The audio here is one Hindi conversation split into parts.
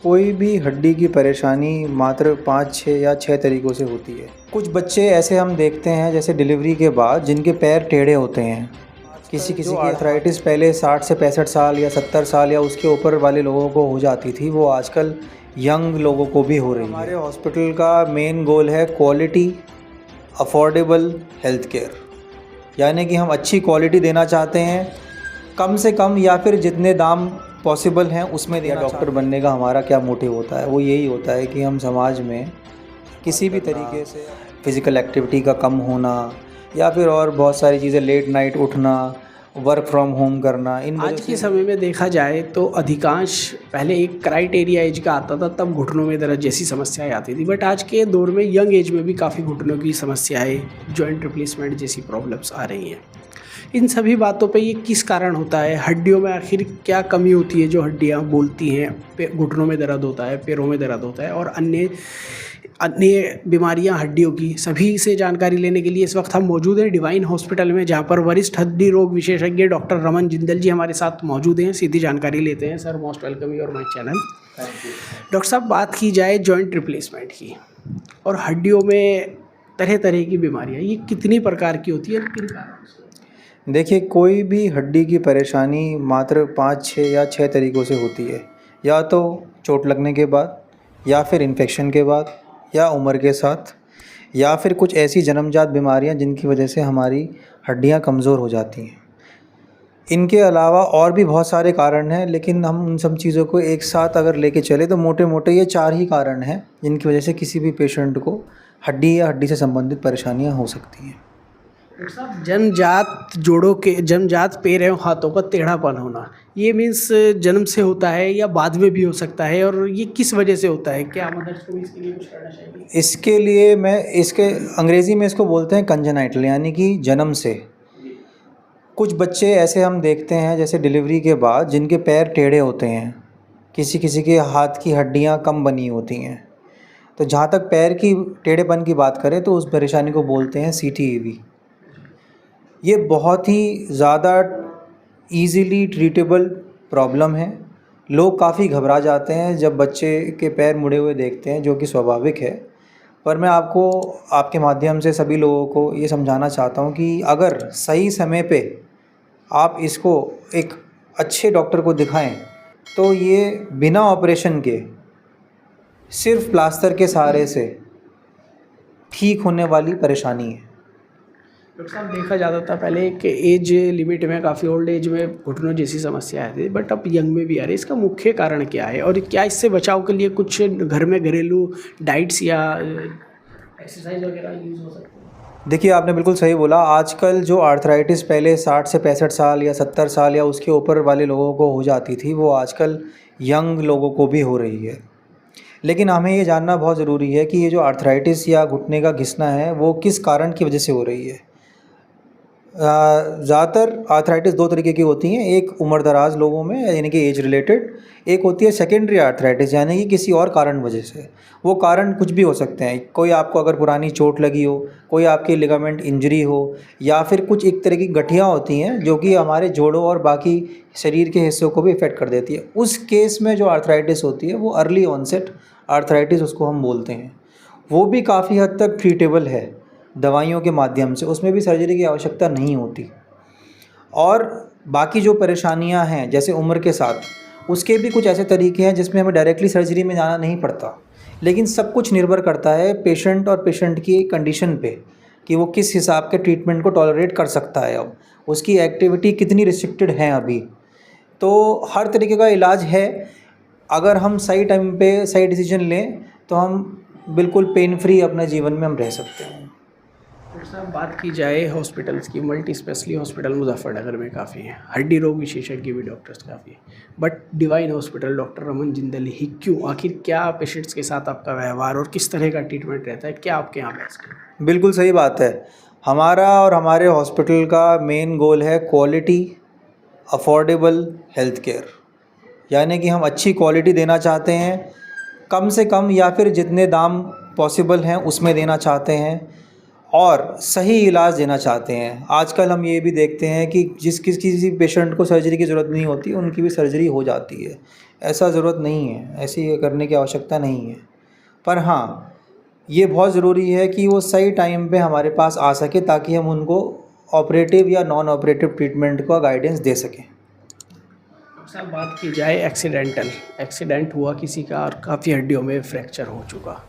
कोई भी हड्डी की परेशानी मात्र 5-6 या 6 तरीक़ों से होती है। कुछ बच्चे ऐसे हम देखते हैं जैसे डिलीवरी के बाद जिनके पैर टेढ़े होते हैं। किसी की आर्थराइटिस पहले 60 से 65 साल या 70 साल या उसके ऊपर वाले लोगों को हो जाती थी, वो आजकल यंग लोगों को भी हो रही है। हमारे हॉस्पिटल का मेन गोल है क्वालिटी, अफोर्डेबल हेल्थ केयर, यानी कि हम अच्छी क्वालिटी देना चाहते हैं, कम से कम या फिर जितने दाम पॉसिबल हैं उसमें देना। डॉक्टर बनने का हमारा क्या मोटिव होता है, वो यही होता है कि हम समाज में किसी भी तरीके से फ़िज़िकल एक्टिविटी का कम होना या फिर और बहुत सारी चीज़ें, लेट नाइट उठना, वर्क फ्रॉम होम करना, इन आज के समय में देखा जाए तो अधिकांश पहले एक क्राइटेरिया एज का आता था, तब घुटनों में दर्द जैसी समस्याएं आती थी, बट आज के दौर में यंग एज में भी काफ़ी घुटनों की समस्याएं, जॉइंट रिप्लेसमेंट जैसी प्रॉब्लम्स आ रही हैं। इन सभी बातों पे ये किस कारण होता है? हड्डियों में आखिर क्या कमी होती है जो हड्डियाँ बोलती हैं? घुटनों में दर्द होता है, पैरों में दर्द होता है और अन्य अन्य बीमारियां हड्डियों की, सभी से जानकारी लेने के लिए इस वक्त हम मौजूद हैं डिवाइन हॉस्पिटल में, जहां पर वरिष्ठ हड्डी रोग विशेषज्ञ डॉक्टर रमन जिंदल जी हमारे साथ मौजूद हैं। सीधी जानकारी लेते हैं। Sir, most welcome your my channel. Doctor साहब, बात की जाए जॉइंट रिप्लेसमेंट की और हड्डियों में तरह तरह की बीमारियाँ, ये कितनी प्रकार की होती है और किन कारणों से? देखिए, कोई भी हड्डी की परेशानी मात्र 5-6 या 6 तरीक़ों से होती है। या तो चोट लगने के बाद, या फिर इन्फेक्शन के बाद, या उम्र के साथ, या फिर कुछ ऐसी जन्मजात बीमारियां जिनकी वजह से हमारी हड्डियां कमज़ोर हो जाती हैं। इनके अलावा और भी बहुत सारे कारण हैं, लेकिन हम उन सब चीज़ों को एक साथ अगर लेके चले तो मोटे मोटे ये 4 ही कारण हैं जिनकी वजह से किसी भी पेशेंट को हड्डी या हड्डी से संबंधित परेशानियाँ हो सकती हैं। डॉक्टर साहब, जन्मजात जोड़ों के, जन्मजात पैर एवं हाथों का टेढ़ापन होना, ये मीन्स जन्म से होता है या बाद में भी हो सकता है, और ये किस वजह से होता है? क्या मदर्स को भी इसके लिए कुछ करना चाहिए? इसके लिए इसके अंग्रेज़ी में इसको बोलते हैं कंजेनाइटल, यानी कि जन्म से। कुछ बच्चे ऐसे हम देखते हैं जैसे डिलीवरी के बाद जिनके पैर टेढ़े होते हैं, किसी किसी के हाथ की हड्डियां कम बनी होती हैं। तो जहाँ तक पैर की टेढ़ेपन की बात करें तो उस परेशानी को बोलते हैं CTEV। ये बहुत ही ज़्यादा ईज़िली ट्रीटेबल प्रॉब्लम है। लोग काफ़ी घबरा जाते हैं जब बच्चे के पैर मुड़े हुए देखते हैं, जो कि स्वाभाविक है। पर मैं आपको आपके माध्यम से सभी लोगों को ये समझाना चाहता हूँ कि अगर सही समय पे आप इसको एक अच्छे डॉक्टर को दिखाएं तो ये बिना ऑपरेशन के, सिर्फ प्लास्टर के सहारे से ठीक होने वाली परेशानी है। डॉक्टर साहब, देखा जाता था पहले एक एज लिमिट में, काफ़ी ओल्ड एज में घुटनों जैसी समस्या आती थी, बट अब यंग में भी आ रही है। इसका मुख्य कारण क्या है और क्या इससे बचाव के लिए कुछ घर में घरेलू डाइट्स या एक्सरसाइज वगैरह यूज़ हो सकते हैं? देखिए, आपने बिल्कुल सही बोला। आजकल जो आर्थराइटिस पहले 60 से 65 साल या 70 साल या उसके ऊपर वाले लोगों को हो जाती थी, वो आजकल यंग लोगों को भी हो रही है। लेकिन हमें ये जानना बहुत ज़रूरी है कि ये जो आर्थराइटिस या घुटने का घिसना है वो किस कारण की वजह से हो रही है। ज़्यादातर आर्थराइटिस 2 तरीके की होती हैं। एक उम्र-दराज़ लोगों में, यानी कि एज रिलेटेड। एक होती है सेकेंडरी आर्थराइटिस, यानी कि किसी और कारण वजह से। वो कारण कुछ भी हो सकते हैं। कोई आपको अगर पुरानी चोट लगी हो, कोई आपकी लिगामेंट इंजरी हो, या फिर कुछ एक तरह की गठियाँ होती हैं जो कि हमारे जोड़ों और बाकी शरीर के हिस्सों को भी इफ़ेक्ट कर देती है। उस केस में जो आर्थराइटिस होती है वो अर्ली ऑनसेट आर्थराइटिस उसको हम बोलते हैं। वो भी काफ़ी हद तक ट्रीटेबल है दवाइयों के माध्यम से, उसमें भी सर्जरी की आवश्यकता नहीं होती। और बाकी जो परेशानियां हैं जैसे उम्र के साथ, उसके भी कुछ ऐसे तरीके हैं जिसमें हमें डायरेक्टली सर्जरी में जाना नहीं पड़ता। लेकिन सब कुछ निर्भर करता है पेशेंट और पेशेंट की कंडीशन पे कि वो किस हिसाब के ट्रीटमेंट को टॉलरेट कर सकता है, अब उसकी एक्टिविटी कितनी रिस्ट्रिक्टेड है अभी। तो हर तरीके का इलाज है। अगर हम सही टाइम पे सही डिसीजन लें तो हम बिल्कुल पेन फ्री अपने जीवन में हम रह सकते हैं। डॉक्टर साहब, बात की जाए हॉस्पिटल्स की, मल्टी स्पेशलिटी हॉस्पिटल मुजफ्फरनगर में काफ़ी हैं, हड्डी रोग विशेषज्ञ भी डॉक्टर्स काफ़ी हैं, but Divine Hospital doctor Raman Jindal ही क्यों? आखिर क्या पेशेंट्स के साथ आपका व्यवहार और किस तरह का ट्रीटमेंट रहता है? क्या आपके यहाँ बेस्ट है? बिल्कुल सही बात है। हमारा और हमारे हॉस्पिटल का मेन गोल है क्वालिटी, अफोर्डेबल हेल्थ केयर, यानी कि हम अच्छी क्वालिटी देना चाहते हैं, कम से कम या फिर जितने दाम पॉसिबल हैं उसमें देना चाहते हैं, और सही इलाज देना चाहते हैं। आजकल हम ये भी देखते हैं कि किसी पेशेंट को सर्जरी की ज़रूरत नहीं होती, उनकी भी सर्जरी हो जाती है। ऐसा ज़रूरत नहीं है, ऐसी करने की आवश्यकता नहीं है। पर हाँ, ये बहुत ज़रूरी है कि वो सही टाइम पे हमारे पास आ सके ताकि हम उनको ऑपरेटिव या नॉन ऑपरेटिव ट्रीटमेंट का गाइडेंस दे सकें। डॉक्टर साहब, बात की जाए एक्सीडेंट हुआ किसी का और काफ़ी हड्डियों में फ्रैक्चर हो चुका,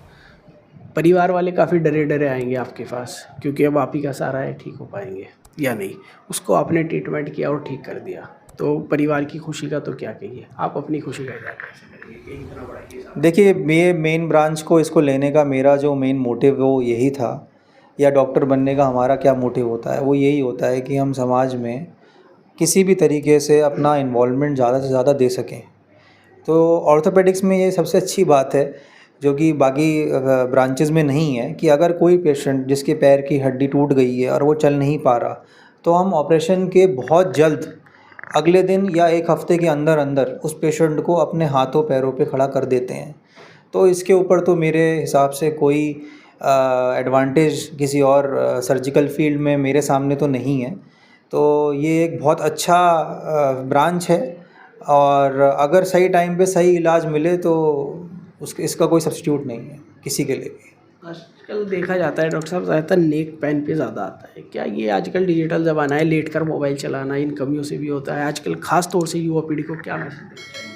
परिवार वाले काफ़ी डरे डरे आएंगे आपके पास क्योंकि अब आप ही का सहारा है, ठीक हो पाएंगे या नहीं। उसको आपने ट्रीटमेंट किया और ठीक कर दिया, तो परिवार की खुशी का तो क्या कहिए, आप अपनी खुशी का इजहार कैसे करेंगे कि इतना बड़ा केस आप। देखिए, ये मेन ब्रांच को इसको लेने का मेरा जो मेन मोटिव वो यही था, या डॉक्टर बनने का हमारा क्या मोटिव होता है, वो यही होता है कि हम समाज में किसी भी तरीके से अपना इन्वॉल्वमेंट ज़्यादा से ज़्यादा दे सकें। तो ऑर्थोपेडिक्स में ये सबसे अच्छी बात है जो कि बाकी ब्रांचेस में नहीं है, कि अगर कोई पेशेंट जिसके पैर की हड्डी टूट गई है और वो चल नहीं पा रहा, तो हम ऑपरेशन के बहुत जल्द अगले दिन या एक हफ्ते के अंदर अंदर उस पेशेंट को अपने हाथों पैरों पे खड़ा कर देते हैं। तो इसके ऊपर तो मेरे हिसाब से कोई एडवांटेज किसी और सर्जिकल फील्ड में मेरे सामने तो नहीं है। तो ये एक बहुत अच्छा ब्रांच है, और अगर सही टाइम पे सही इलाज मिले तो इसका कोई सब्स्टिट्यूट नहीं है किसी के लिए भी। आजकल देखा जाता है डॉक्टर साहब, ज़्यादातर नेक पेन पे ज़्यादा आता है, क्या ये आजकल डिजिटल ज़माना है, लेट कर मोबाइल चलाना इन कमियों से भी होता है आजकल, ख़ास तौर से युवा पीढ़ी को क्या मैसेज देना चाहिए?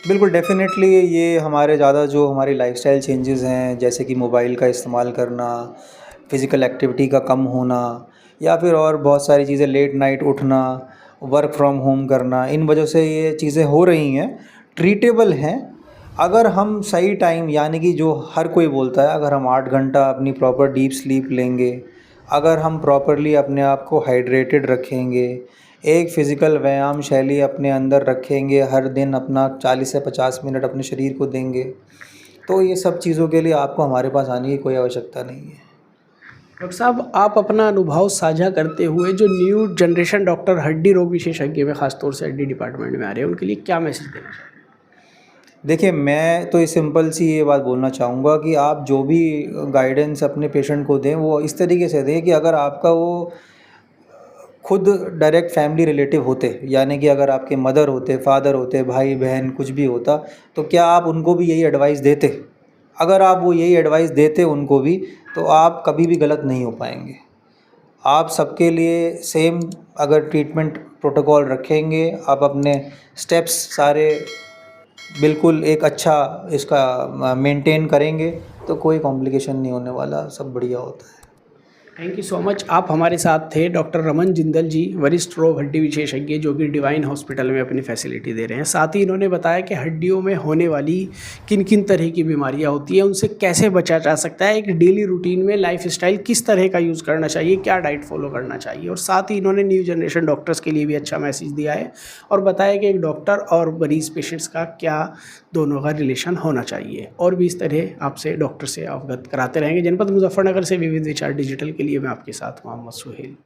बिल्कुल, डेफ़िनेटली ये हमारे ज़्यादा जो हमारी लाइफ़स्टाइल चेंजेस हैं, जैसे कि मोबाइल का इस्तेमाल करना, फ़िज़िकल एक्टिविटी का कम होना, या फिर और बहुत सारी चीज़ें, लेट नाइट उठना, वर्क फ्रॉम होम करना, इन वजह से ये चीज़ें हो रही हैं, ट्रीटेबल हैं। अगर हम सही टाइम, यानी कि जो हर कोई बोलता है, अगर हम 8 घंटा अपनी प्रॉपर डीप स्लीप लेंगे, अगर हम प्रॉपरली अपने आप को हाइड्रेटेड रखेंगे, एक फ़िज़िकल व्यायाम शैली अपने अंदर रखेंगे, हर दिन अपना 40 से 50 मिनट अपने शरीर को देंगे, तो ये सब चीज़ों के लिए आपको हमारे पास आने की कोई आवश्यकता नहीं है। डॉक्टर साहब, आप अपना अनुभव साझा करते हुए जो न्यू जनरेशन डॉक्टर हड्डी रोग विशेषज्ञ में खासतौर से हड्डी डिपार्टमेंट में आ रहे हैं, उनके लिए क्या मैसेज देना चाहेंगे? देखिए, मैं तो ये सिंपल सी ये बात बोलना चाहूँगा कि आप जो भी गाइडेंस अपने पेशेंट को दें, वो इस तरीके से दें कि अगर आपका वो खुद डायरेक्ट फैमिली रिलेटिव होते, यानी कि अगर आपके मदर होते, फादर होते, भाई बहन कुछ भी होता, तो क्या आप उनको भी यही एडवाइस देते? अगर आप वो यही एडवाइस देते उनको भी, तो आप कभी भी गलत नहीं हो पाएंगे। आप सबके लिए सेम अगर ट्रीटमेंट प्रोटोकॉल रखेंगे, आप अपने स्टेप्स सारे बिल्कुल एक अच्छा इसका मेंटेन करेंगे, तो कोई कॉम्प्लिकेशन नहीं होने वाला, सब बढ़िया होता है। Thank you so much. आप हमारे साथ थे डॉक्टर रमन जिंदल जी, वरिष्ठ रोग हड्डी विशेषज्ञ, जो कि डिवाइन हॉस्पिटल में अपनी फैसिलिटी दे रहे हैं। साथ ही इन्होंने बताया कि हड्डियों में होने वाली किन किन तरह की बीमारियां होती हैं, उनसे कैसे बचा जा सकता है, एक डेली रूटीन में लाइफस्टाइल किस तरह का यूज़ करना चाहिए, क्या डाइट फॉलो करना चाहिए, और साथ ही इन्होंने न्यू जनरेशन डॉक्टर्स के लिए भी अच्छा मैसेज दिया है और बताया कि एक डॉक्टर और मरीज पेशेंट्स का क्या दोनों का रिलेशन होना चाहिए। और भी इस तरह आपसे डॉक्टर से अवगत कराते रहेंगे। जनपद मुजफ्फरनगर से विविध विचार डिजिटल के लिए मैं आपके साथ मोहम्मद सुहेल।